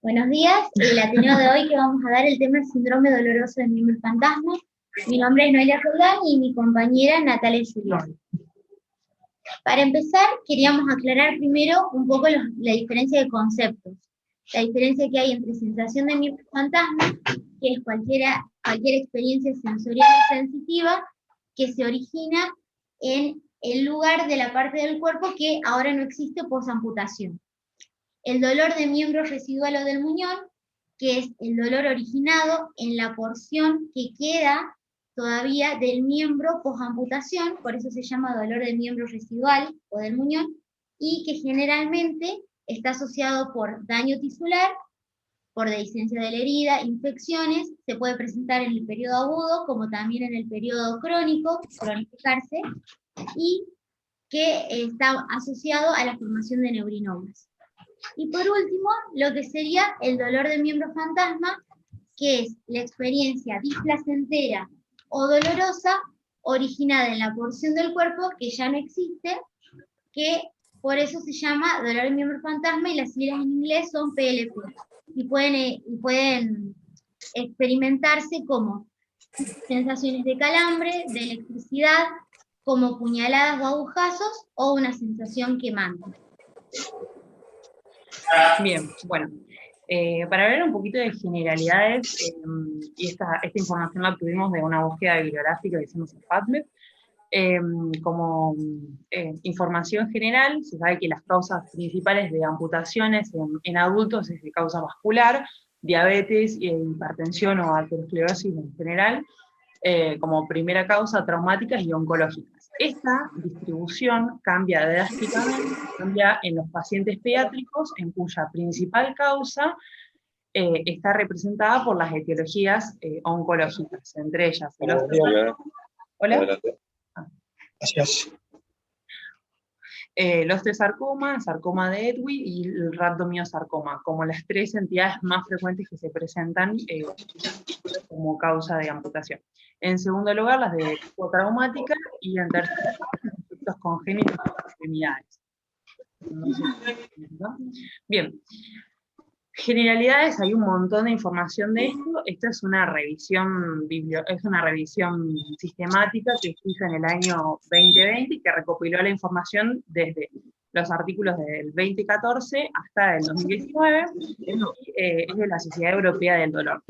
Buenos días, el Ateneo de hoy que vamos a dar el tema es síndrome doloroso del miembro fantasma. Mi nombre es Noelia Roldán y mi compañera Natalia Julián. Para empezar, queríamos aclarar primero un poco la diferencia de conceptos. La diferencia que hay entre sensación de miembro fantasma, que es cualquier experiencia sensorial o sensitiva que se origina en el lugar de la parte del cuerpo que ahora no existe posamputación. El dolor de miembro residual o del muñón, que es el dolor originado en la porción que queda todavía del miembro posamputación, por eso se llama dolor del miembro residual o del muñón, y que generalmente está asociado por daño tisular, por dehiscencia de la herida, infecciones, se puede presentar en el periodo agudo como también en el periodo crónico, cronificarse, y que está asociado a la formación de neurinomas. Y por último, lo que sería el dolor de miembro fantasma, que es la experiencia displacentera o dolorosa originada en la porción del cuerpo que ya no existe, que por eso se llama dolor de miembro fantasma y las siglas en inglés son PLP. Y pueden experimentarse como sensaciones de calambre, de electricidad, como puñaladas o agujazos o una sensación quemante. Bien, bueno, para hablar un poquito de generalidades, y esta información la obtuvimos de una búsqueda bibliográfica que hicimos en PubMed, como información general, se sabe que las causas principales de amputaciones en adultos es de causa vascular, diabetes, hipertensión o aterosclerosis en general, como primera causa, traumáticas y oncológicas. Esta distribución cambia drásticamente, cambia en los pacientes pediátricos, en cuya principal causa está representada por las etiologías oncológicas, entre ellas los... ¿Hola? Gracias. El osteosarcoma, el sarcoma de Edwin y el rhabdomiosarcoma, como las tres entidades más frecuentes que se presentan como causa de amputación. En segundo lugar, las de tipo traumática, y en tercer lugar, los defectos congénitos de las extremidades. Bien. Generalidades, hay un montón de información de esto. Esto es una revisión sistemática que se hizo en el año 2020 y que recopiló la información desde los artículos del 2014 hasta el 2019, es de la Sociedad Europea del Dolor.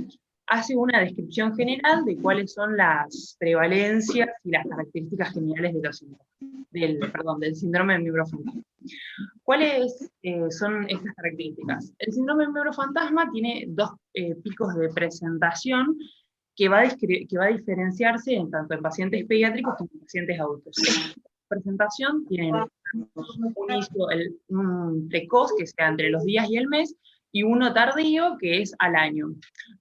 Hace una descripción general de cuáles son las prevalencias y las características generales de los síntomas, del síndrome del miembro fantasma. ¿Cuáles son estas características? El síndrome del miembro fantasma tiene dos picos de presentación que va a diferenciarse tanto en pacientes pediátricos como en pacientes adultos. Esta presentación tiene un inicio precoz, que sea entre los días y el mes, y uno tardío, que es al año.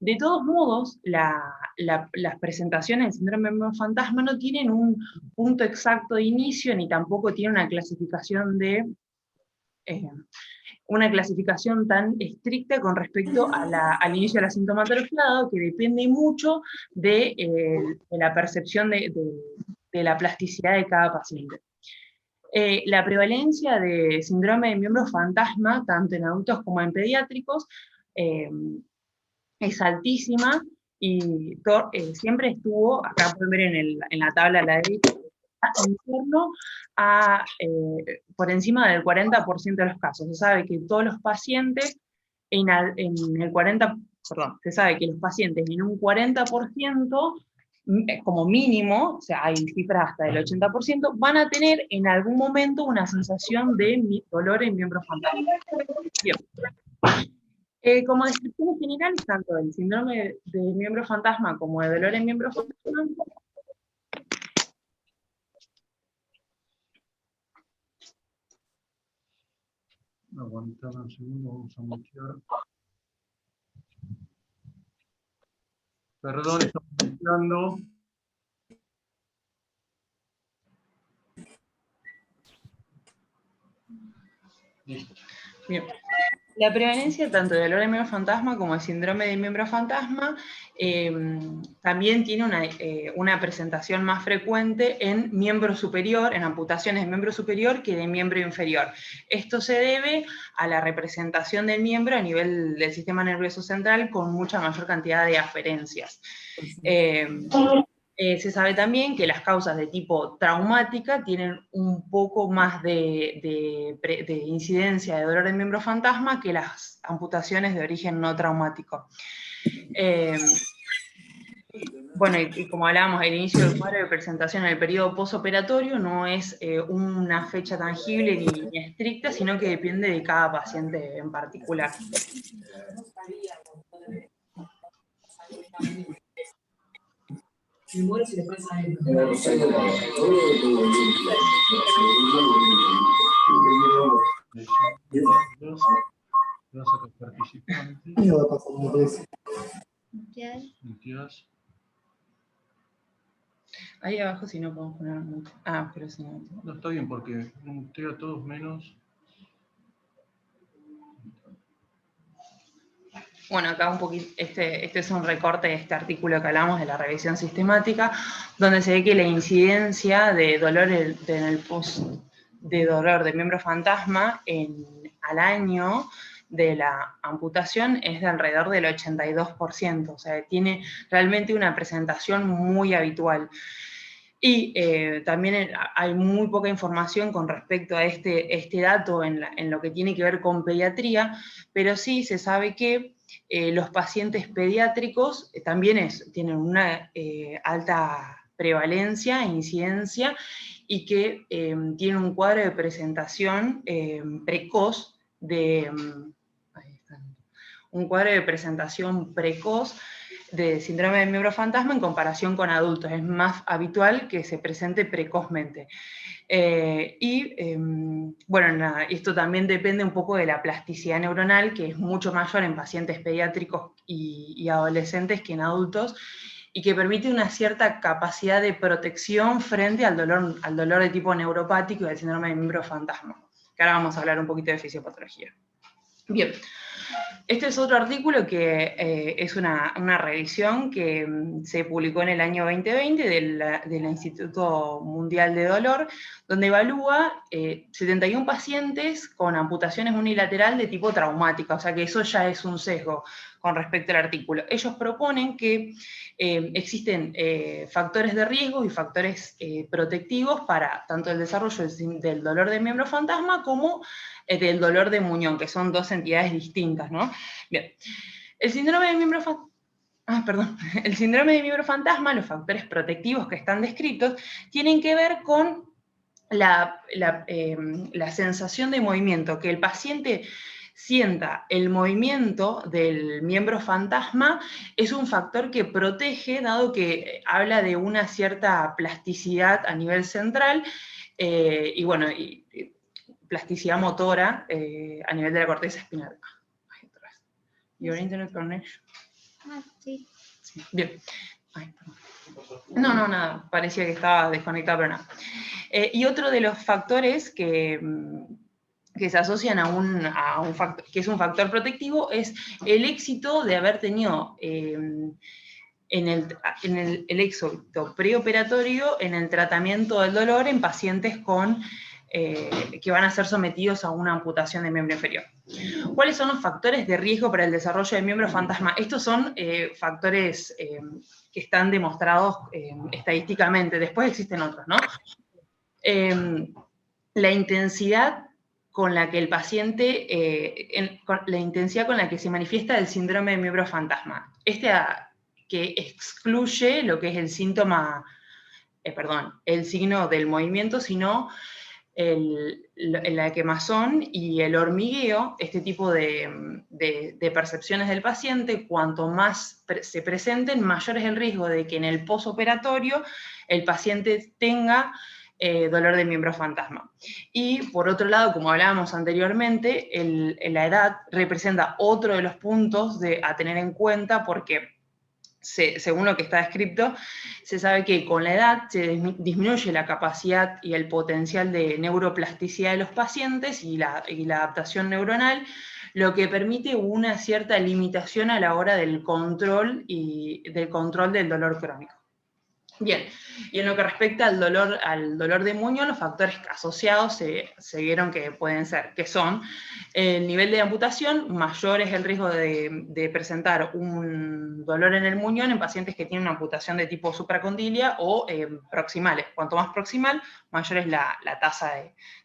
De todos modos, las presentaciones del síndrome del miembro fantasma no tienen un punto exacto de inicio, ni tampoco tiene una clasificación tan estricta con respecto al inicio de la sintomatología, dado que depende mucho de la percepción de la plasticidad de cada paciente. La prevalencia de síndrome de miembro fantasma, tanto en adultos como en pediátricos, es altísima, y siempre estuvo, acá pueden ver en la tabla a la derecha, en torno a por encima del 40% de los casos. Se sabe que todos los pacientes se sabe que los pacientes en un 40%, como mínimo, o sea, hay cifras hasta del 80%, van a tener en algún momento una sensación de dolor en miembro fantasma. Bien. Como descripciones generales, tanto del síndrome de miembro fantasma como de dolor en miembro fantasma, Aguantame un segundo, vamos a mutear. Perdón, estamos muteando. Listo. Bien. La prevalencia tanto del dolor de miembro fantasma como el síndrome de miembro fantasma también tiene una presentación más frecuente en miembro superior, en amputaciones de miembro superior que de miembro inferior. Esto se debe a la representación del miembro a nivel del sistema nervioso central con mucha mayor cantidad de aferencias. Se sabe también que las causas de tipo traumática tienen un poco más de incidencia de dolor de miembro fantasma que las amputaciones de origen no traumático. Bueno, y como hablábamos, el inicio del cuadro de presentación en el periodo posoperatorio no es una fecha tangible ni estricta, sino que depende de cada paciente en particular. Vas a participante. Muteas. Ahí abajo si no podemos poner mucho. Ah, pero si no. No, está bien porque mutea a todos menos. Bueno, acá un poquito, este es un recorte de este artículo que hablamos de la revisión sistemática, donde se ve que la incidencia de dolor de dolor de miembro fantasma al año de la amputación es de alrededor del 82%, o sea, tiene realmente una presentación muy habitual. Y también hay muy poca información con respecto a este dato en lo que tiene que ver con pediatría, pero sí se sabe que los pacientes pediátricos también tienen una alta prevalencia e incidencia y que tienen un cuadro de presentación precoz un cuadro de presentación precoz de síndrome del miembro fantasma en comparación con adultos. Es más habitual que se presente precozmente. Bueno, nada, esto también depende un poco de la plasticidad neuronal, que es mucho mayor en pacientes pediátricos y adolescentes que en adultos, y que permite una cierta capacidad de protección frente al dolor de tipo neuropático y al síndrome del miembro fantasma. Que ahora vamos a hablar un poquito de fisiopatología. Bien. Este es otro artículo que es una revisión que se publicó en el año 2020 del Instituto Mundial de Dolor, donde evalúa 71 pacientes con amputaciones unilateral de tipo traumática, o sea que eso ya es un sesgo con respecto al artículo. Ellos proponen que existen factores de riesgo y factores protectivos para tanto el desarrollo del dolor de miembro fantasma como del dolor de muñón, que son dos entidades distintas, ¿no? Bien. El síndrome de miembro fantasma, los factores protectivos que están descritos, tienen que ver con la sensación de movimiento, que el paciente sienta el movimiento del miembro fantasma, es un factor que protege, dado que habla de una cierta plasticidad a nivel central, y bueno, plasticidad motora a nivel de la corteza espinal. Your internet connection. Ah, sí. Sí, bien. Ay, no, nada, parecía que estaba desconectado, pero nada. Y otro de los factores que se asocian a un factor, que es un factor protectivo, es el éxito de haber tenido en el éxito preoperatorio en el tratamiento del dolor en pacientes que van a ser sometidos a una amputación de miembro inferior. ¿Cuáles son los factores de riesgo para el desarrollo del miembro fantasma? Estos son factores que están demostrados estadísticamente, después existen otros, ¿no? La intensidad con la que el paciente, la intensidad con la que se manifiesta el síndrome de miembro fantasma. Que excluye lo que es el síntoma, el signo del movimiento, sino la quemazón y el hormigueo, este tipo de percepciones del paciente, cuanto más se presenten, mayor es el riesgo de que en el posoperatorio el paciente tenga dolor de miembro fantasma. Y por otro lado, como hablábamos anteriormente, la edad representa otro de los puntos a tener en cuenta, porque según lo que está descrito, se sabe que con la edad se disminuye la capacidad y el potencial de neuroplasticidad de los pacientes y la adaptación neuronal, lo que permite una cierta limitación a la hora del control del dolor crónico. Bien, y en lo que respecta al dolor de muñón, los factores asociados se vieron que son el nivel de amputación. Mayor es el riesgo de presentar un dolor en el muñón en pacientes que tienen una amputación de tipo supracondilia o proximales. Cuanto más proximal, mayor es la tasa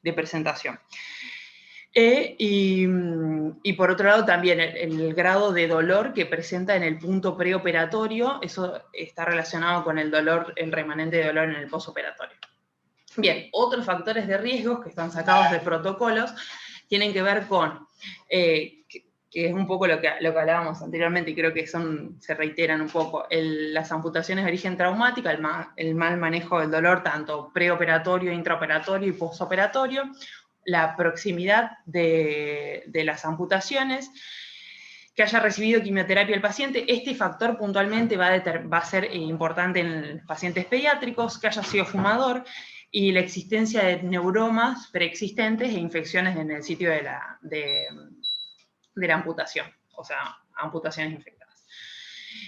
de presentación. Y por otro lado también el grado de dolor que presenta en el punto preoperatorio, eso está relacionado con el remanente de dolor en el posoperatorio. Bien, otros factores de riesgo que están sacados de protocolos tienen que ver con, que es un poco lo que hablábamos anteriormente y creo que se reiteran un poco, las amputaciones de origen traumática, el mal manejo del dolor tanto preoperatorio, intraoperatorio y posoperatorio, la proximidad de las amputaciones, que haya recibido quimioterapia el paciente. Este factor puntualmente va a ser importante en los pacientes pediátricos, que haya sido fumador, y la existencia de neuromas preexistentes e infecciones en el sitio de la amputación, o sea, amputaciones infectadas.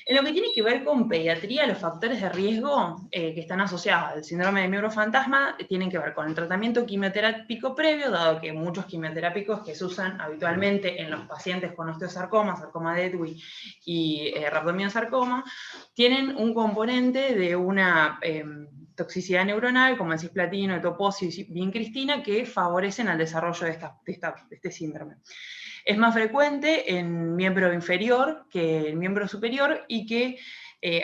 En lo que tiene que ver con pediatría, los factores de riesgo que están asociados al síndrome de miembro fantasma tienen que ver con el tratamiento quimioterápico previo, dado que muchos quimioterápicos que se usan habitualmente en los pacientes con osteosarcoma, sarcoma de Edwy y rhabdomyosarcoma, tienen un componente de una toxicidad neuronal, como el cisplatino, etoposio y vincristina, que favorecen al desarrollo de este síndrome. Es más frecuente en miembro inferior que en miembro superior y que,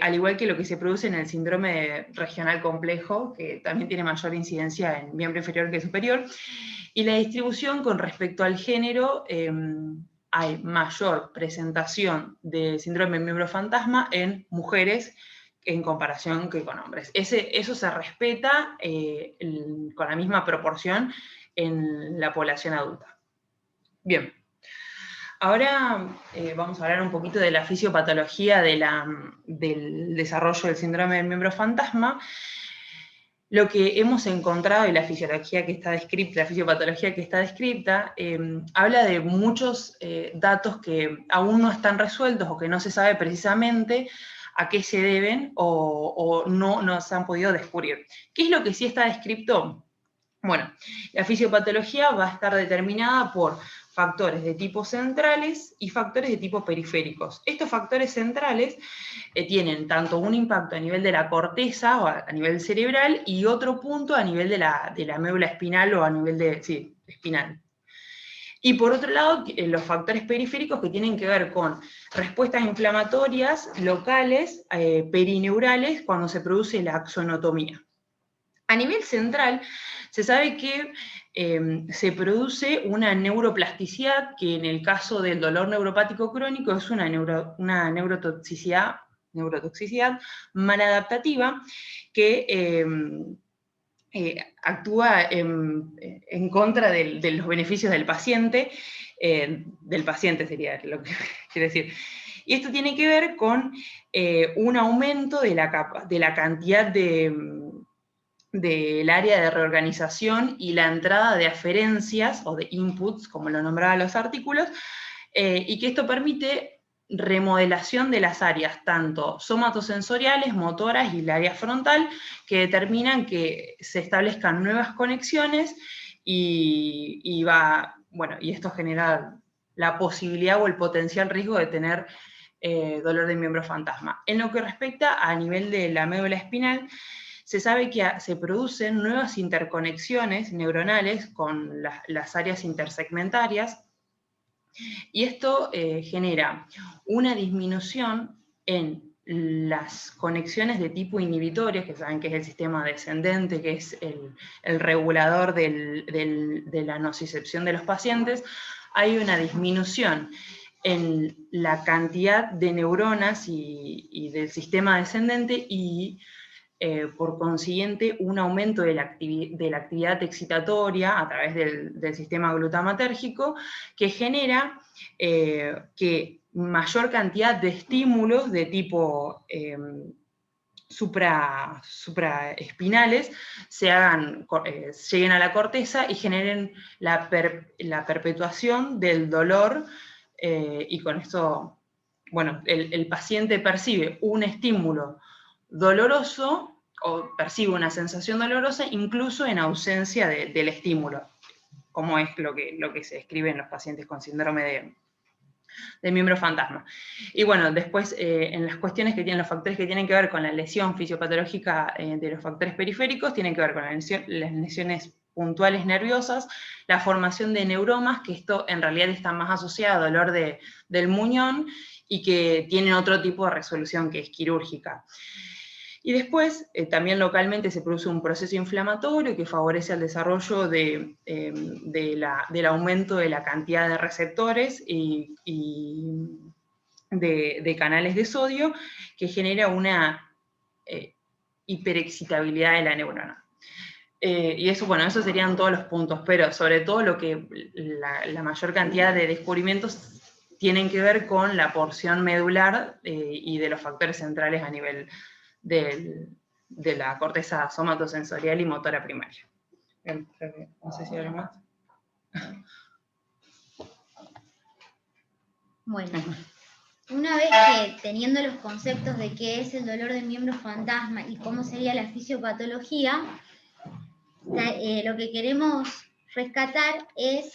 al igual que lo que se produce en el síndrome regional complejo, que también tiene mayor incidencia en miembro inferior que superior, y la distribución con respecto al género, hay mayor presentación de síndrome de miembro fantasma en mujeres en comparación que con hombres. Eso se respeta con la misma proporción en la población adulta. Bien. Ahora vamos a hablar un poquito de la fisiopatología del desarrollo del síndrome del miembro fantasma. Lo que hemos encontrado y la fisiopatología que está descrita, habla de muchos datos que aún no están resueltos o que no se sabe precisamente a qué se deben o no se han podido descubrir. ¿Qué es lo que sí está descrito? Bueno, la fisiopatología va a estar determinada por factores de tipo centrales y factores de tipo periféricos. Estos factores centrales tienen tanto un impacto a nivel de la corteza o a nivel cerebral y otro punto a nivel de la médula espinal o a nivel espinal. Y por otro lado, los factores periféricos que tienen que ver con respuestas inflamatorias locales, perineurales, cuando se produce la axonotomía. A nivel central, se sabe que se produce una neuroplasticidad, que en el caso del dolor neuropático crónico es una neurotoxicidad maladaptativa que actúa en contra de los beneficios del paciente sería lo que quiero decir. Y esto tiene que ver con un aumento de la cantidad del área de reorganización y la entrada de aferencias o de inputs, como lo nombraban los artículos, y que esto permite remodelación de las áreas, tanto somatosensoriales, motoras y el área frontal, que determinan que se establezcan nuevas conexiones y esto genera la posibilidad o el potencial riesgo de tener dolor de miembro fantasma. En lo que respecta a nivel de la médula espinal, se sabe que se producen nuevas interconexiones neuronales con las áreas intersegmentarias, y esto genera una disminución en las conexiones de tipo inhibitorios, que saben que es el sistema descendente, que es el regulador de la nocicepción de los pacientes. Hay una disminución en la cantidad de neuronas y del sistema descendente y por consiguiente, un aumento de la actividad excitatoria a través del sistema glutamatérgico, que genera que mayor cantidad de estímulos de tipo supraespinales lleguen a la corteza y generen la perpetuación del dolor y con esto, bueno, el paciente percibe un estímulo doloroso, o percibe una sensación dolorosa, incluso en ausencia del estímulo, como es lo que se describe en los pacientes con síndrome de miembro fantasma. Y bueno, después en las cuestiones que tienen los factores que tienen que ver con la lesión fisiopatológica de los factores periféricos, tienen que ver con las lesiones puntuales nerviosas, la formación de neuromas, que esto en realidad está más asociado al dolor del muñón y que tienen otro tipo de resolución que es quirúrgica. Y después, también localmente se produce un proceso inflamatorio que favorece el desarrollo del aumento de la cantidad de receptores y de canales de sodio, que genera una hiperexcitabilidad de la neurona. Y eso, bueno, esos serían todos los puntos, pero sobre todo la mayor cantidad de descubrimientos tienen que ver con la porción medular y de los factores centrales a nivel de la corteza somatosensorial y motora primaria. No sé si hay algo más. Bueno, una vez que teniendo los conceptos de qué es el dolor de miembro fantasma y cómo sería la fisiopatología, lo que queremos rescatar es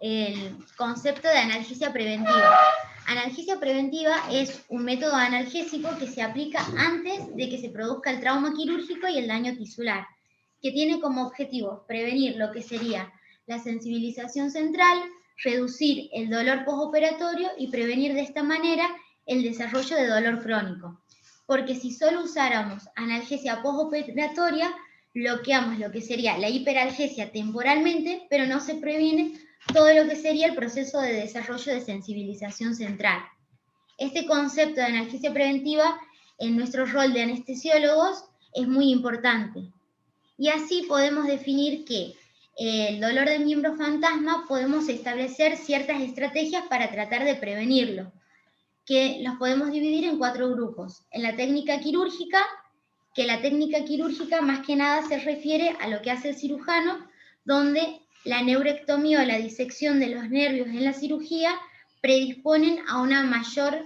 el concepto de analgesia preventiva. Analgesia preventiva es un método analgésico que se aplica antes de que se produzca el trauma quirúrgico y el daño tisular, que tiene como objetivo prevenir lo que sería la sensibilización central, reducir el dolor postoperatorio y prevenir de esta manera el desarrollo de dolor crónico. Porque si solo usáramos analgesia postoperatoria, bloqueamos lo que sería la hiperalgesia temporalmente, pero no se previene todo lo que sería el proceso de desarrollo de sensibilización central. Este concepto de analgesia preventiva en nuestro rol de anestesiólogos es muy importante. Y así podemos definir que el dolor de miembro fantasma podemos establecer ciertas estrategias para tratar de prevenirlo, que los podemos dividir en 4 grupos. En la técnica quirúrgica, que la técnica quirúrgica más que nada se refiere a lo que hace el cirujano, donde la neurectomía o la disección de los nervios en la cirugía predisponen a una mayor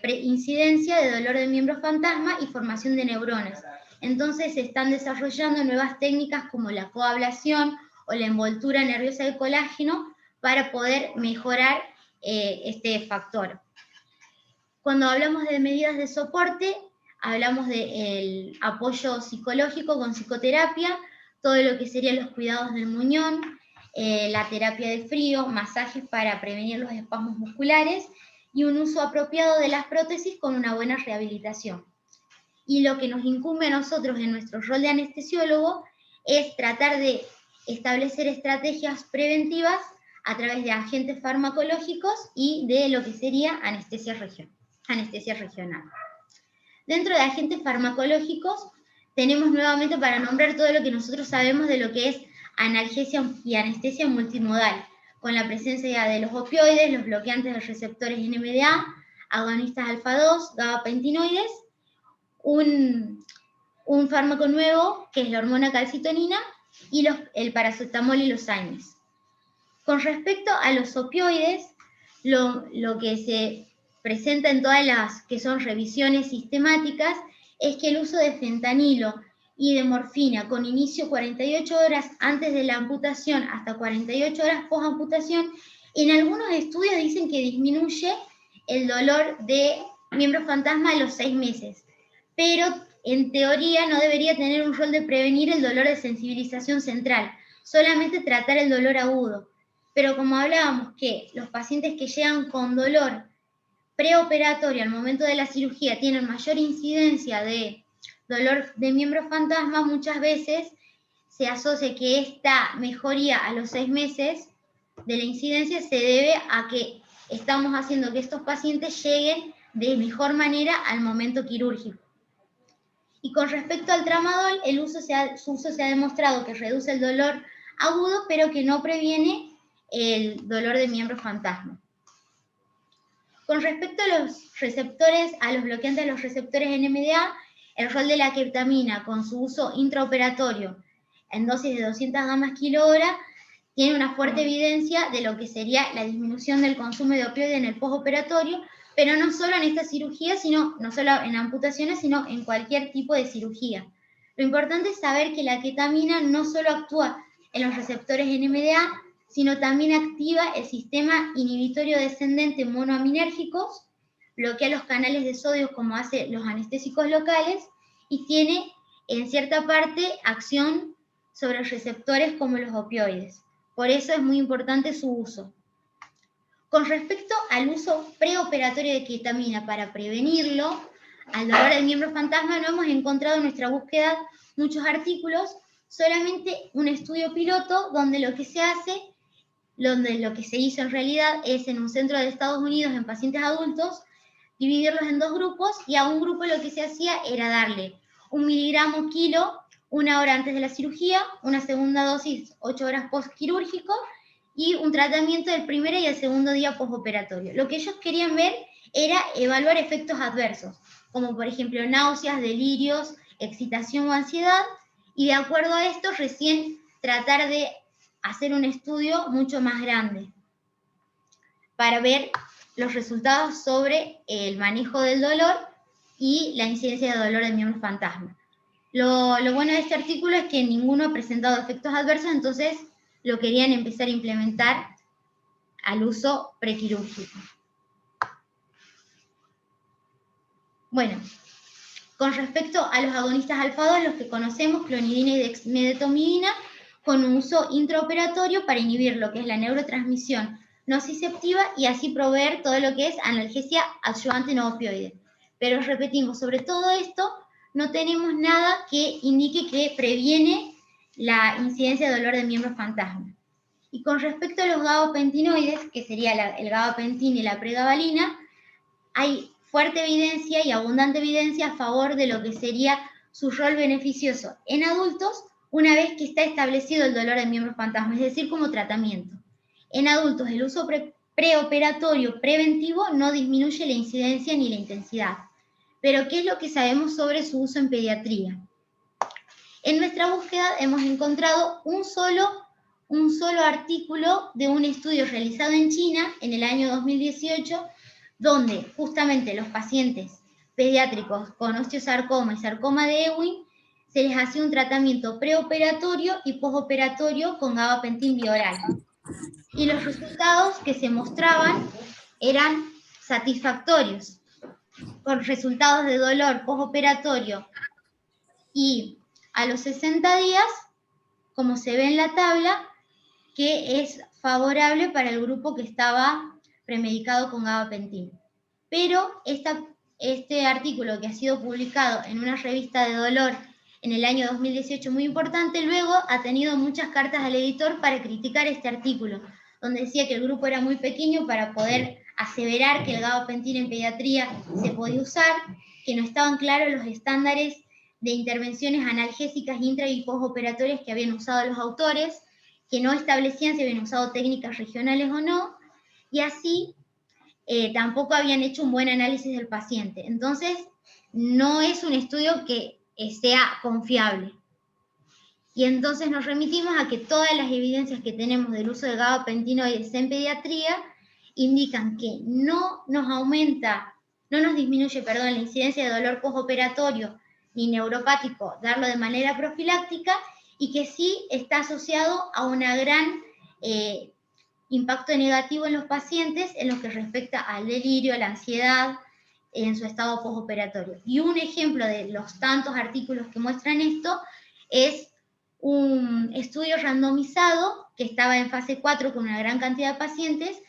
incidencia de dolor de miembro fantasma y formación de neuronas. Entonces se están desarrollando nuevas técnicas como la coablación o la envoltura nerviosa de colágeno para poder mejorar este factor. Cuando hablamos de medidas de soporte, hablamos del apoyo psicológico con psicoterapia, todo lo que serían los cuidados del muñón, la terapia de frío, masajes para prevenir los espasmos musculares y un uso apropiado de las prótesis con una buena rehabilitación. Y lo que nos incumbe a nosotros en nuestro rol de anestesiólogo es tratar de establecer estrategias preventivas a través de agentes farmacológicos y de lo que sería anestesia regional. Dentro de agentes farmacológicos tenemos nuevamente para nombrar todo lo que nosotros sabemos de lo que es analgesia y anestesia multimodal, con la presencia de los opioides, los bloqueantes de receptores NMDA, agonistas alfa-2, gabapentinoides, un fármaco nuevo que es la hormona calcitonina y el paracetamol y los AINES. Con respecto a los opioides, lo que se presenta en todas las que son revisiones sistemáticas es que el uso de fentanilo y de morfina con inicio 48 horas antes de la amputación hasta 48 horas post-amputación, en algunos estudios dicen que disminuye el dolor de miembro fantasma a los 6 meses, pero en teoría no debería tener un rol de prevenir el dolor de sensibilización central, solamente tratar el dolor agudo. Pero como hablábamos que los pacientes que llegan con dolor preoperatorio al momento de la cirugía tienen mayor incidencia de dolor de miembro fantasma, muchas veces se asocia que esta mejoría a los 6 meses de la incidencia se debe a que estamos haciendo que estos pacientes lleguen de mejor manera al momento quirúrgico. Y con respecto al tramadol, su uso se ha demostrado que reduce el dolor agudo, pero que no previene el dolor de miembro fantasma. Con respecto a los receptores, a los bloqueantes de los receptores NMDA, el rol de la ketamina con su uso intraoperatorio en dosis de 200 gamas kilo hora tiene una fuerte evidencia de lo que sería la disminución del consumo de opioides en el postoperatorio, pero no solo en esta cirugía, no solo en amputaciones, sino en cualquier tipo de cirugía. Lo importante es saber que la ketamina no solo actúa en los receptores NMDA, sino también activa el sistema inhibitorio descendente monoaminérgicos, bloquea los canales de sodio como hace los anestésicos locales y tiene en cierta parte acción sobre receptores como los opioides. Por eso es muy importante su uso. Con respecto al uso preoperatorio de ketamina para prevenirlo, al dolor del miembro fantasma no hemos encontrado en nuestra búsqueda muchos artículos, solamente un estudio piloto donde lo que se hizo en realidad es en un centro de Estados Unidos en pacientes adultos, dividirlos en 2 grupos y a un grupo lo que se hacía era darle 1 miligramo kilo 1 hora antes de la cirugía, una segunda dosis 8 horas postquirúrgico y un tratamiento del primer y el segundo día postoperatorio. Lo que ellos querían ver era evaluar efectos adversos, como por ejemplo náuseas, delirios, excitación o ansiedad, y de acuerdo a esto recién tratar de hacer un estudio mucho más grande para ver los resultados sobre el manejo del dolor y la incidencia de dolor del miembro fantasma. Lo bueno de este artículo es que ninguno ha presentado efectos adversos, entonces lo querían empezar a implementar al uso prequirúrgico. Bueno, con respecto a los agonistas alfa-2, los que conocemos, clonidina y dexmedetomidina, con un uso intraoperatorio para inhibir lo que es la neurotransmisión nociceptiva y así proveer todo lo que es analgesia adyuvante no opioide. Pero repetimos, sobre todo esto, no tenemos nada que indique que previene la incidencia de dolor de miembro fantasma. Y con respecto a los gabapentinoides, que sería el gabapentin y la pregabalina, hay fuerte evidencia y abundante evidencia a favor de lo que sería su rol beneficioso en adultos una vez que está establecido el dolor de miembro fantasma, es decir, como tratamiento. En adultos, el uso preoperatorio preventivo no disminuye la incidencia ni la intensidad. Pero, ¿qué es lo que sabemos sobre su uso en pediatría? En nuestra búsqueda hemos encontrado un solo artículo de un estudio realizado en China en el año 2018, donde justamente los pacientes pediátricos con osteosarcoma y sarcoma de Ewing se les hacía un tratamiento preoperatorio y postoperatorio con gabapentin bioral. Y los resultados que se mostraban eran satisfactorios, con resultados de dolor postoperatorio y a los 60 días, como se ve en la tabla, que es favorable para el grupo que estaba premedicado con gabapentin. Pero este artículo que ha sido publicado en una revista de dolor en el año 2018 muy importante, luego ha tenido muchas cartas al editor para criticar este artículo, donde decía que el grupo era muy pequeño para poder aseverar que el gabapentin en pediatría se podía usar, que no estaban claros los estándares de intervenciones analgésicas intra y postoperatorias que habían usado los autores, que no establecían si habían usado técnicas regionales o no, y así tampoco habían hecho un buen análisis del paciente. Entonces, no es un estudio que sea confiable. Y entonces nos remitimos a que todas las evidencias que tenemos del uso de gabapentinoides en pediatría indican que no nos disminuye la incidencia de dolor postoperatorio ni neuropático darlo de manera profiláctica y que sí está asociado a una gran impacto negativo en los pacientes en lo que respecta al delirio, a la ansiedad, en su estado postoperatorio. Y un ejemplo de los tantos artículos que muestran esto es un estudio randomizado que estaba en fase 4 con una gran cantidad de pacientes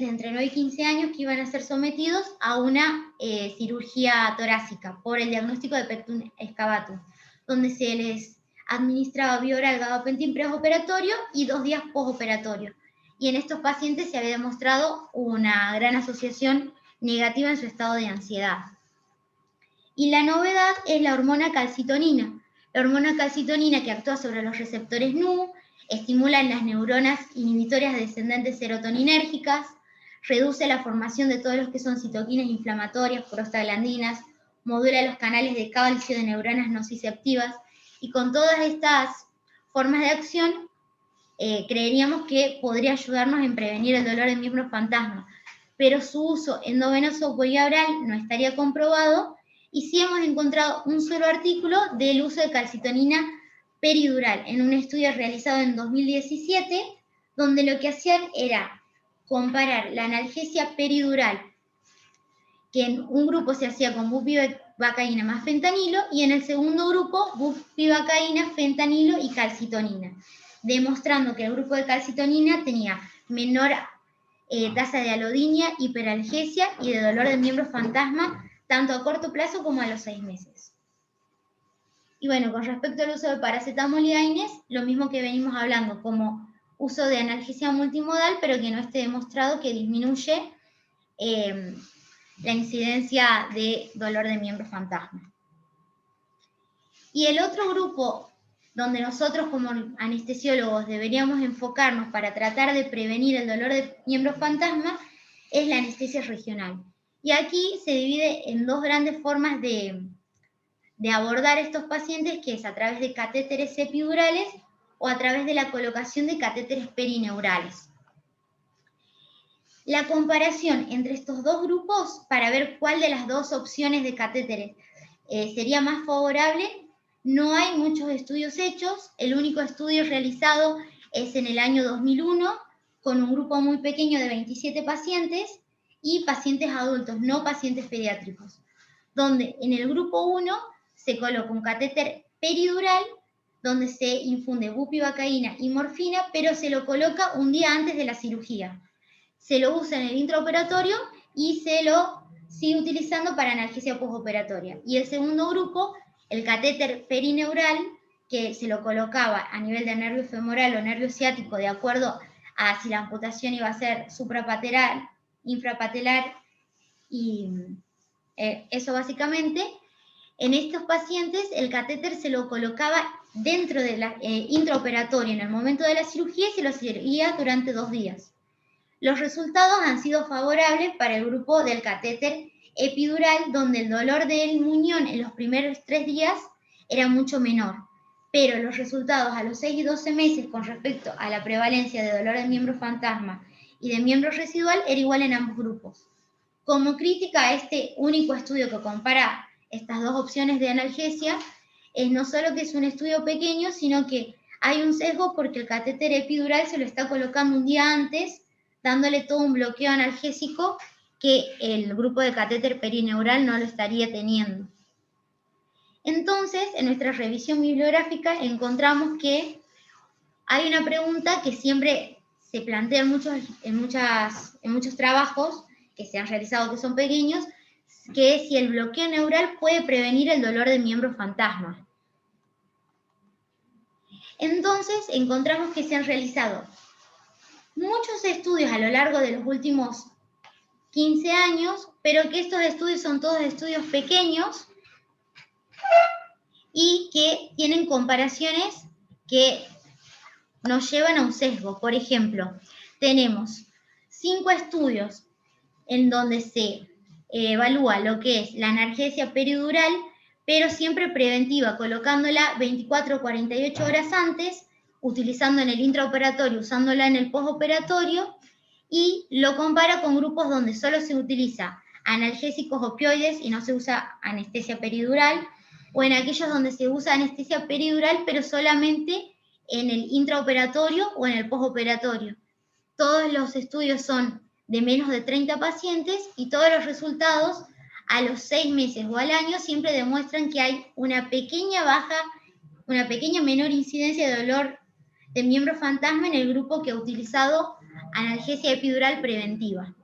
entre 9 y 15 años que iban a ser sometidos a una cirugía torácica por el diagnóstico de pectum excavatum, donde se les administraba vía oral gabapentin preoperatorio y 2 días postoperatorio. Y en estos pacientes se había demostrado una gran asociación negativa en su estado de ansiedad. Y la novedad es la hormona calcitonina. La hormona calcitonina que actúa sobre los receptores NU, estimula en las neuronas inhibitorias descendentes serotoninérgicas, reduce la formación de todos los que son citoquinas inflamatorias, prostaglandinas, modula los canales de calcio de neuronas nociceptivas, y con todas estas formas de acción creeríamos que podría ayudarnos en prevenir el dolor de miembros fantasma, pero su uso endovenoso por vía oral no estaría comprobado, y sí hemos encontrado un solo artículo del uso de calcitonina peridural en un estudio realizado en 2017, donde lo que hacían era comparar la analgesia peridural, que en un grupo se hacía con bupivacaína más fentanilo, y en el segundo grupo bupivacaína, fentanilo y calcitonina, demostrando que el grupo de calcitonina tenía menor tasa de alodinia, hiperalgesia y de dolor de miembros fantasma, tanto a corto plazo como a los 6 meses. Y bueno, con respecto al uso de paracetamol y AINES, lo mismo que venimos hablando, como uso de analgesia multimodal, pero que no esté demostrado que disminuye la incidencia de dolor de miembros fantasma. Y el otro grupo donde nosotros como anestesiólogos deberíamos enfocarnos para tratar de prevenir el dolor de miembros fantasma es la anestesia regional. Y aquí se divide en dos grandes formas de abordar estos pacientes, que es a través de catéteres epidurales o a través de la colocación de catéteres perineurales. La comparación entre estos dos grupos para ver cuál de las dos opciones de catéteres sería más favorable, no hay muchos estudios hechos. El único estudio realizado es en el año 2001 con un grupo muy pequeño de 27 pacientes y pacientes adultos, no pacientes pediátricos, donde en el grupo 1 se coloca un catéter peridural donde se infunde bupivacaína y morfina, pero se lo coloca un día antes de la cirugía. Se lo usa en el intraoperatorio y se lo sigue utilizando para analgesia postoperatoria. Y el segundo grupo, el catéter perineural, que se lo colocaba a nivel de nervio femoral o nervio ciático, de acuerdo a si la amputación iba a ser suprapatelar, infrapatelar, y eso básicamente. En estos pacientes el catéter se lo colocaba dentro de la intraoperatoria en el momento de la cirugía y se lo seguía durante 2 días. Los resultados han sido favorables para el grupo del catéter epidural, donde el dolor del muñón en los primeros 3 días era mucho menor, pero los resultados a los 6 y 12 meses con respecto a la prevalencia de dolor de miembro fantasma y de miembro residual era igual en ambos grupos. Como crítica a este único estudio que compara estas dos opciones de analgesia, es no solo que es un estudio pequeño, sino que hay un sesgo porque el catéter epidural se lo está colocando un día antes, dándole todo un bloqueo analgésico que el grupo de catéter perineural no lo estaría teniendo. Entonces, en nuestra revisión bibliográfica encontramos que hay una pregunta que siempre se plantea en muchos trabajos que se han realizado que son pequeños, que es si el bloqueo neural puede prevenir el dolor de miembros fantasma. Entonces, encontramos que se han realizado muchos estudios a lo largo de los últimos 15 años, pero que estos estudios son todos estudios pequeños y que tienen comparaciones que nos llevan a un sesgo. Por ejemplo, tenemos 5 estudios en donde se evalúa lo que es la analgesia peridural, pero siempre preventiva, colocándola 24 o 48 horas antes, utilizando en el intraoperatorio, usándola en el postoperatorio, y lo compara con grupos donde solo se utiliza analgésicos opioides y no se usa anestesia peridural, o en aquellos donde se usa anestesia peridural, pero solamente en el intraoperatorio o en el postoperatorio. Todos los estudios son de menos de 30 pacientes y todos los resultados a los 6 meses o al año siempre demuestran que hay una pequeña menor incidencia de dolor de miembro fantasma en el grupo que ha utilizado analgesia epidural preventiva.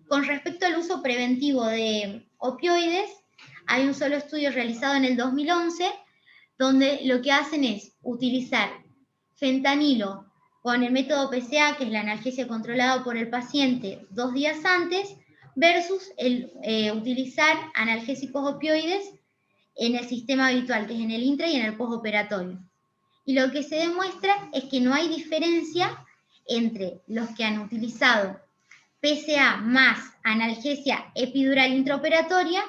Con respecto al uso preventivo de opioides, hay un solo estudio realizado en el 2011 donde lo que hacen es utilizar fentanilo con el método PCA, que es la analgesia controlada por el paciente 2 días antes, versus utilizar analgésicos opioides en el sistema habitual, que es en el intra y en el postoperatorio. Y lo que se demuestra es que no hay diferencia entre los que han utilizado PCA más analgesia epidural intraoperatoria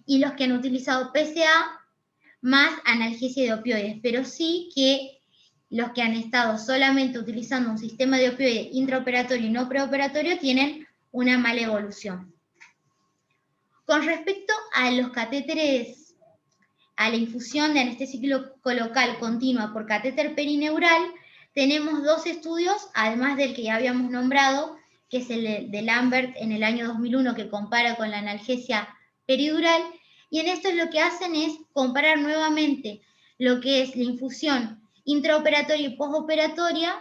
y los que han utilizado PCA más analgesia de opioides, pero sí que los que han estado solamente utilizando un sistema de opioide intraoperatorio y no preoperatorio tienen una mala evolución. Con respecto a los catéteres, a la infusión de anestesia local continua por catéter perineural, tenemos 2 estudios, además del que ya habíamos nombrado, que es el de Lambert en el año 2001, que compara con la analgesia peridural, y en esto lo que hacen es comparar nuevamente lo que es la infusión intraoperatoria y postoperatoria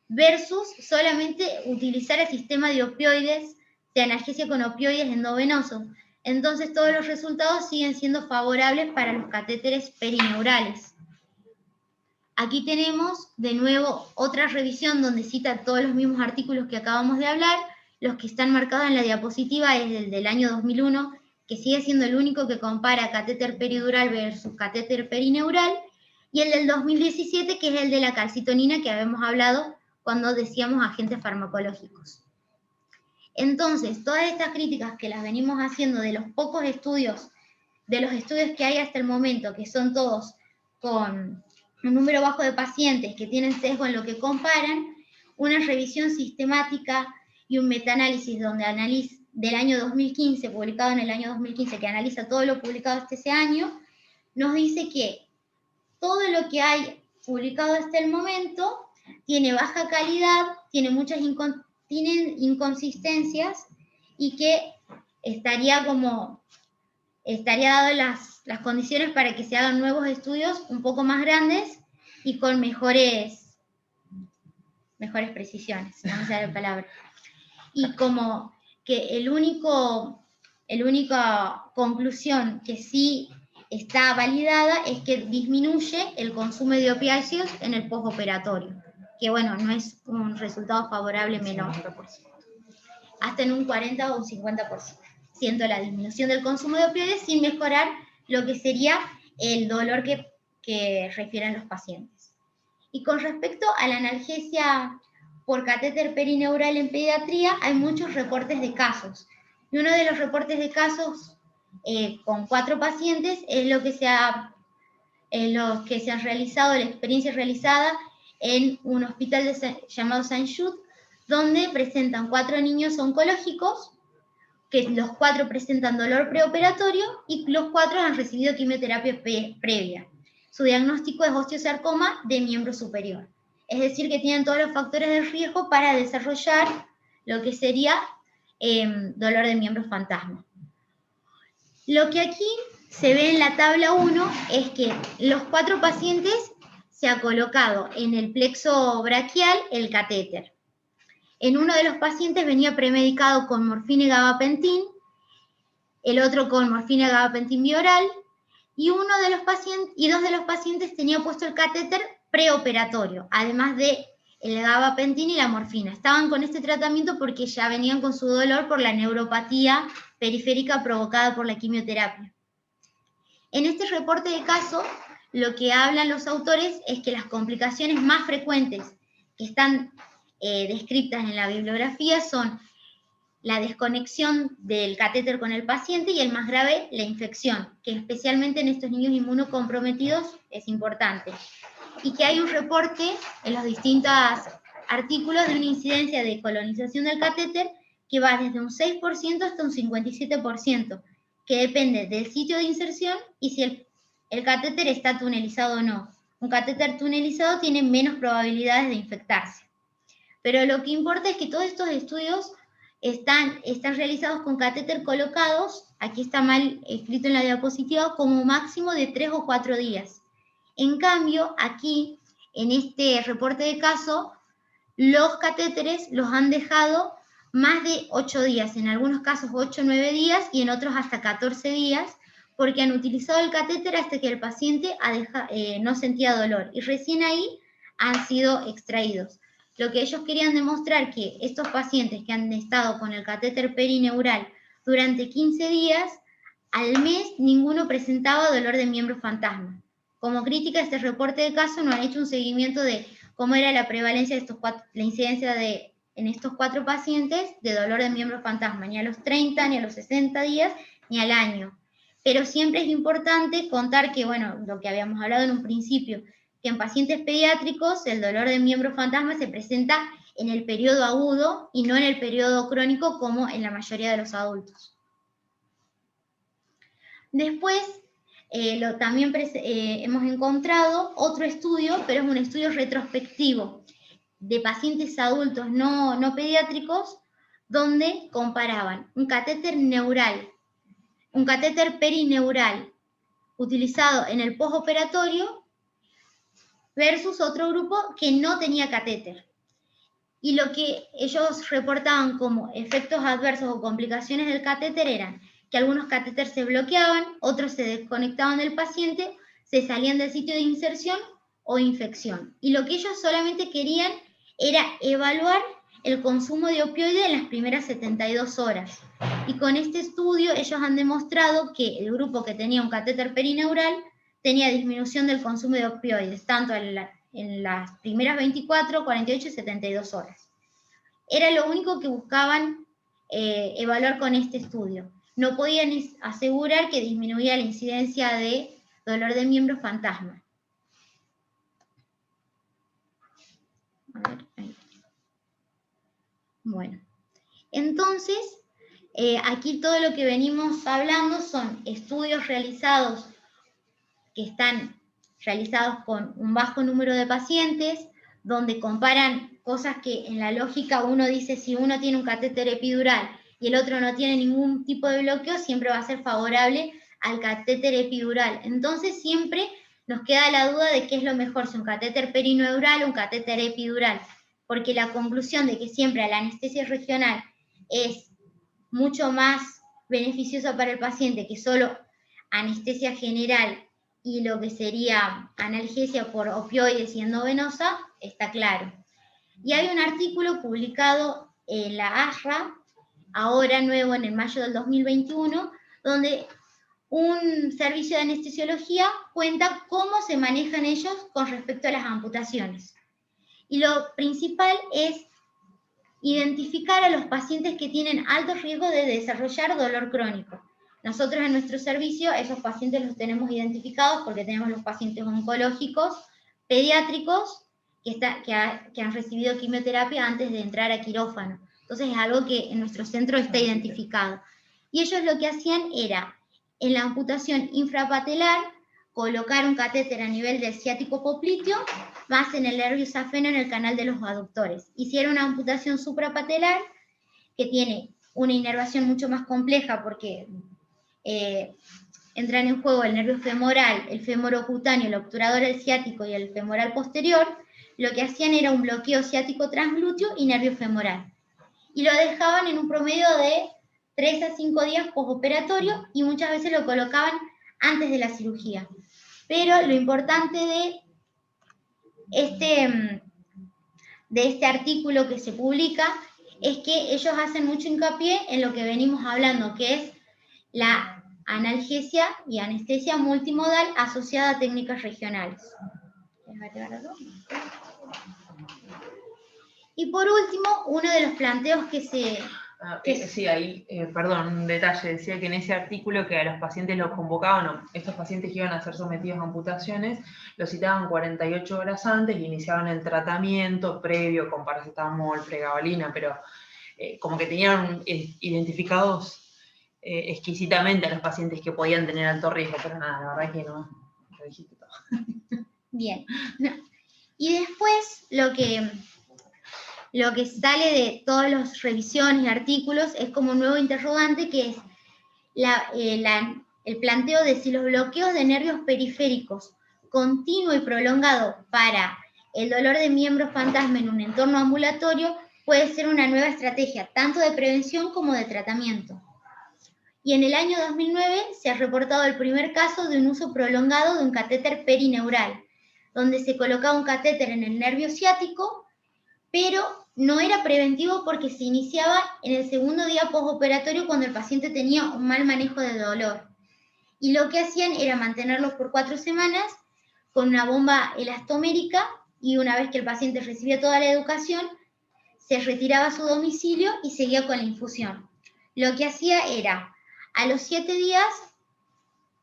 versus solamente utilizar el sistema de opioides, de analgesia con opioides endovenosos. Entonces todos los resultados siguen siendo favorables para los catéteres perineurales. Aquí tenemos de nuevo otra revisión donde cita todos los mismos artículos que acabamos de hablar. Los que están marcados en la diapositiva es el del año 2001, que sigue siendo el único que compara catéter peridural versus catéter perineural, y el del 2017, que es el de la calcitonina que habíamos hablado cuando decíamos agentes farmacológicos. Entonces, todas estas críticas que las venimos haciendo de los pocos estudios, de los estudios que hay hasta el momento, que son todos con un número bajo de pacientes que tienen sesgo en lo que comparan, una revisión sistemática y un metaanálisis del año 2015, publicado en el año 2015, que analiza todo lo publicado hasta ese año, nos dice que todo lo que hay publicado hasta el momento tiene baja calidad, tiene muchas inconsistencias y que estaría dado las condiciones para que se hagan nuevos estudios un poco más grandes y con mejores precisiones, no me sale la palabra. Y como que la única conclusión que sí está validada es que disminuye el consumo de opiáceos en el postoperatorio, que bueno, no es un resultado favorable menor, hasta en un 40 o un 50%. Siento la disminución del consumo de opioides sin mejorar lo que sería el dolor que refieren los pacientes. Y con respecto a la analgesia por catéter perineural en pediatría, hay muchos reportes de casos. Y uno de los reportes de casos con 4 pacientes es lo que se ha realizado, la experiencia realizada en un hospital llamado Saint Jude, donde presentan 4 niños oncológicos, que los 4 presentan dolor preoperatorio y los 4 han recibido quimioterapia previa. Su diagnóstico es osteosarcoma de miembro superior. Es decir, que tienen todos los factores de riesgo para desarrollar lo que sería dolor de miembro fantasma. Lo que aquí se ve en la tabla 1 es que los 4 pacientes se ha colocado en el plexo braquial el catéter. En uno de los pacientes venía premedicado con morfina y gabapentin, el otro con morfina y gabapentin bioral, y 2 de los pacientes tenía puesto el catéter preoperatorio, además de el gabapentin y la morfina. Estaban con este tratamiento porque ya venían con su dolor por la neuropatía periférica provocada por la quimioterapia. En este reporte de caso, lo que hablan los autores es que las complicaciones más frecuentes que están descritas en la bibliografía son la desconexión del catéter con el paciente y el más grave, la infección, que especialmente en estos niños inmunocomprometidos es importante. Y que hay un reporte en los distintos artículos de una incidencia de colonización del catéter que va desde un 6% hasta un 57%, que depende del sitio de inserción y si el catéter está tunelizado o no. Un catéter tunelizado tiene menos probabilidades de infectarse. Pero lo que importa es que todos estos estudios están realizados con catéter colocados, aquí está mal escrito en la diapositiva, como máximo de 3 o 4 días. En cambio, aquí, en este reporte de caso, los catéteres los han dejado más de 8 días, en algunos casos 8 o 9 días y en otros hasta 14 días, porque han utilizado el catéter hasta que el paciente no sentía dolor y recién ahí han sido extraídos. Lo que ellos querían demostrar que estos pacientes que han estado con el catéter perineural durante 15 días, al mes ninguno presentaba dolor de miembro fantasma. Como crítica a este reporte de caso no han hecho un seguimiento de cómo era la prevalencia de la incidencia en estos 4 pacientes de dolor de miembro fantasma, ni a los 30, ni a los 60 días, ni al año. Pero siempre es importante contar que, bueno, lo que habíamos hablado en un principio, que en pacientes pediátricos el dolor de miembro fantasma se presenta en el periodo agudo y no en el periodo crónico como en la mayoría de los adultos. Después, también hemos encontrado otro estudio, pero es un estudio retrospectivo de pacientes adultos no pediátricos, donde comparaban un catéter neural, un catéter perineural utilizado en el postoperatorio versus otro grupo que no tenía catéter. Y lo que ellos reportaban como efectos adversos o complicaciones del catéter eran que algunos catéteres se bloqueaban, otros se desconectaban del paciente, se salían del sitio de inserción o infección. Y lo que ellos solamente querían era evaluar el consumo de opioides en las primeras 72 horas. Y con este estudio ellos han demostrado que el grupo que tenía un catéter perineural tenía disminución del consumo de opioides, tanto en las primeras 24, 48 y 72 horas. Era lo único que buscaban evaluar con este estudio. No podían asegurar que disminuía la incidencia de dolor de miembro fantasma. A ver, ahí. Bueno, entonces, aquí todo lo que venimos hablando son estudios realizados que están realizados con un bajo número de pacientes, donde comparan cosas que en la lógica uno dice si uno tiene un catéter epidural y el otro no tiene ningún tipo de bloqueo, siempre va a ser favorable al catéter epidural. Entonces siempre nos queda la duda de qué es lo mejor, si un catéter perineural o un catéter epidural, porque la conclusión de que siempre la anestesia regional es mucho más beneficiosa para el paciente que solo anestesia general y lo que sería analgesia por opioides y endovenosa, está claro. Y hay un artículo publicado en la ASRA, ahora nuevo en el mayo del 2021, donde un servicio de anestesiología cuenta cómo se manejan ellos con respecto a las amputaciones. Y lo principal es identificar a los pacientes que tienen alto riesgo de desarrollar dolor crónico. Nosotros en nuestro servicio esos pacientes los tenemos identificados porque tenemos los pacientes oncológicos, pediátricos, que han recibido quimioterapia antes de entrar a quirófano. Entonces es algo que en nuestro centro está identificado. Y ellos lo que hacían era, en la amputación infrapatelar, colocar un catéter a nivel del ciático popliteo, más en el nervio safeno en el canal de los aductores. Hicieron una amputación suprapatelar, que tiene una inervación mucho más compleja porque entran en juego el nervio femoral, el femorocutáneo, el obturador del ciático y el femoral posterior. Lo que hacían era un bloqueo ciático transglúteo y nervio femoral. Y lo dejaban en un promedio de 3 a 5 días postoperatorio y muchas veces lo colocaban antes de la cirugía. Pero lo importante de este artículo que se publica es que ellos hacen mucho hincapié en lo que venimos hablando, que es la analgesia y anestesia multimodal asociada a técnicas regionales. Y por último, uno de los planteos que se... Sí, ahí, perdón, un detalle, decía que en ese artículo que a los pacientes los convocaban, estos pacientes que iban a ser sometidos a amputaciones, los citaban 48 horas antes y iniciaban el tratamiento previo con paracetamol, pregabalina, pero como que tenían identificados exquisitamente a los pacientes que podían tener alto riesgo, pero nada, la verdad que no, lo dijiste todo. Bien. No. Y después lo que sale de todas las revisiones y artículos es como un nuevo interrogante, que es el planteo de si los bloqueos de nervios periféricos continuo y prolongado para el dolor de miembro fantasma en un entorno ambulatorio puede ser una nueva estrategia, tanto de prevención como de tratamiento. Y en el año 2009 se ha reportado el primer caso de un uso prolongado de un catéter perineural, donde se colocaba un catéter en el nervio ciático, pero no era preventivo porque se iniciaba en el segundo día postoperatorio cuando el paciente tenía un mal manejo de dolor. Y lo que hacían era mantenerlo por 4 semanas con una bomba elastomérica, y una vez que el paciente recibía toda la educación, se retiraba a su domicilio y seguía con la infusión. Lo que hacía era, a los 7 días,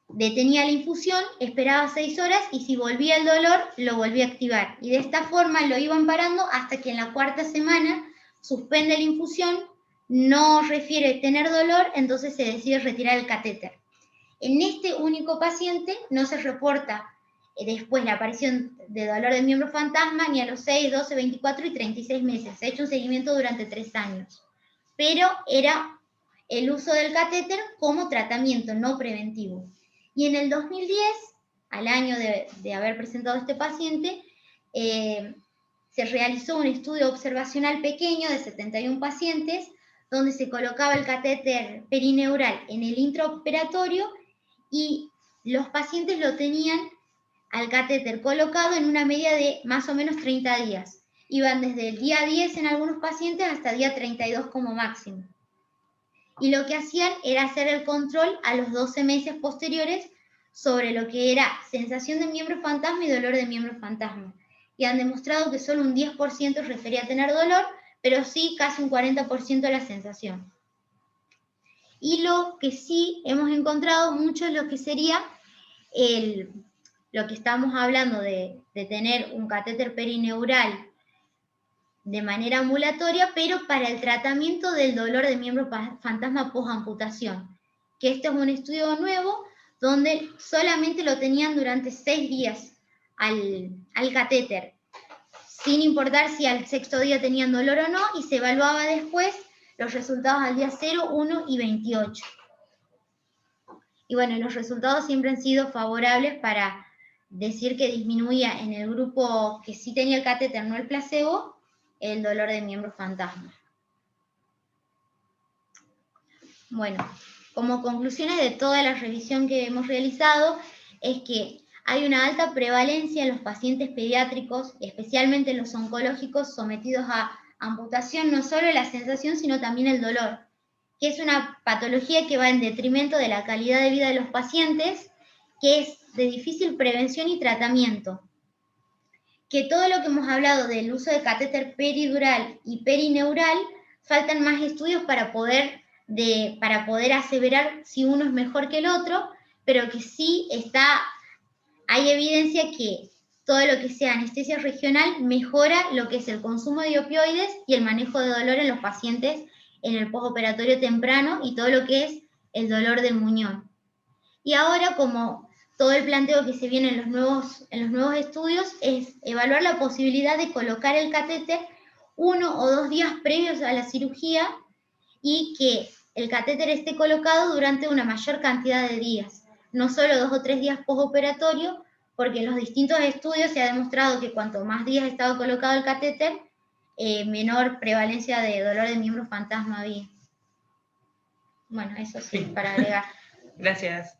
detenía la infusión, esperaba 6 horas y si volvía el dolor, lo volvía a activar. Y de esta forma lo iban parando hasta que en la 4ª semana suspende la infusión, no refiere tener dolor, entonces se decide retirar el catéter. En este único paciente no se reporta después la aparición de dolor de miembro fantasma ni a los 6, 12, 24 y 36 meses. Se ha hecho un seguimiento durante 3 años. Pero era el uso del catéter como tratamiento, no preventivo. Y en el 2010, al año de haber presentado este paciente, se realizó un estudio observacional pequeño de 71 pacientes, donde se colocaba el catéter perineural en el intraoperatorio y los pacientes lo tenían al catéter colocado en una media de más o menos 30 días. Iban desde el día 10 en algunos pacientes hasta el día 32 como máximo. Y lo que hacían era hacer el control a los 12 meses posteriores sobre lo que era sensación de miembro fantasma y dolor de miembro fantasma. Y han demostrado que solo un 10% refería a tener dolor, pero sí casi un 40% de la sensación. Y lo que sí hemos encontrado mucho es lo que sería lo que estamos hablando de tener un catéter perineural de manera ambulatoria, pero para el tratamiento del dolor de miembro fantasma post-amputación. Que este es un estudio nuevo donde solamente lo tenían durante 6 días al catéter, sin importar si al 6º día tenían dolor o no, y se evaluaba después los resultados al día 0, 1 y 28. Y bueno, los resultados siempre han sido favorables para decir que disminuía en el grupo que sí tenía el catéter, no el placebo, el dolor de miembro fantasma. Bueno, como conclusiones de toda la revisión que hemos realizado, es que hay una alta prevalencia en los pacientes pediátricos, especialmente en los oncológicos sometidos a amputación, no solo la sensación, sino también el dolor, que es una patología que va en detrimento de la calidad de vida de los pacientes, que es de difícil prevención y tratamiento. Que todo lo que hemos hablado del uso de catéter peridural y perineural, faltan más estudios para poder aseverar si uno es mejor que el otro, pero que sí hay evidencia que todo lo que sea anestesia regional mejora lo que es el consumo de opioides y el manejo de dolor en los pacientes en el postoperatorio temprano y todo lo que es el dolor del muñón. Y ahora, como todo el planteo que se viene en los nuevos estudios es evaluar la posibilidad de colocar el catéter 1 o 2 días previos a la cirugía y que el catéter esté colocado durante una mayor cantidad de días, no solo 2 o 3 días postoperatorio, porque en los distintos estudios se ha demostrado que cuanto más días ha estado colocado el catéter, menor prevalencia de dolor de miembro fantasma había. Bueno, eso sí, para agregar. Gracias.